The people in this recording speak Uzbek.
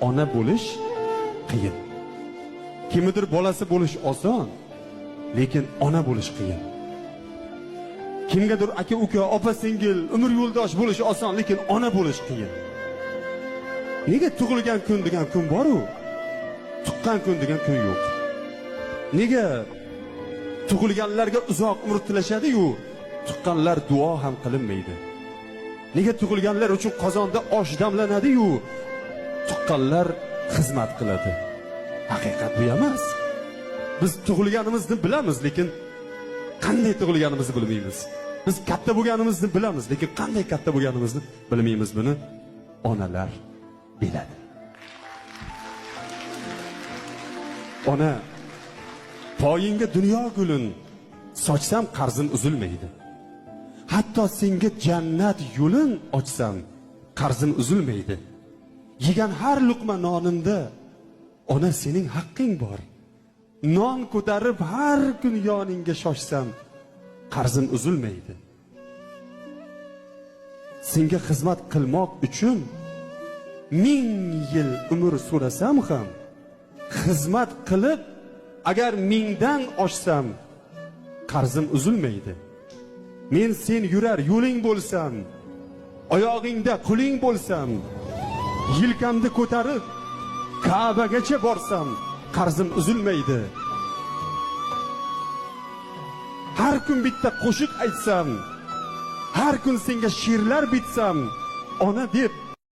ona bo'lish qiyin. Kimnidir bolasi bo'lish oson, lekin ona bo'lish qiyin. Kimgadir aka uka, opa singil, umr yo'ldosh bo'lish oson, lekin ona bo'lish qiyin. Nega tug'ilgan kun degan kun bor-u, tuqqan kun degan kun yo'q? Nega tug'ilganlarga uzoq umr tilashadi-yu, tuqqanlar duo ham qilinmaydi? Nega tug'ilganlar uchun qozonda osh damlanadi-yu, tuqqanlar xizmat qiladi? Haqiqat bu emas. Biz tug'ilganimizni bilamiz, lekin qanday tug'ilganimizni bilmaymiz. Biz katta bo'lganimizni bilamiz, lekin qanday katta bo'lganimizni bilmaymiz. Buni onalar biladi. Ona, poyingga dunyo gulin sochsam qarzim uzilmaydi. Hatto senga jannat yo'lin ochsam qarzim uzilmaydi. Yegan har luqma nonimda ona sening haqqing bor. Non ko'tarib har kun yoningga shoshsam qarzim uzilmaydi. Senga xizmat qilmoq uchun 1000 yil umr so'rasam ham, xizmat qilib agar 1000 dan oshsam qarzim uzilmaydi. Men sen yurar yo'ling bo'lsam, oyog'ingda quling bo'lsam, yelkamni ko'tarib Ka'bagacha borsam qarzim uzilmaydi. Har kun bitta qo'shiq aytsam, har kun senga she'rlar bitsam, ona deb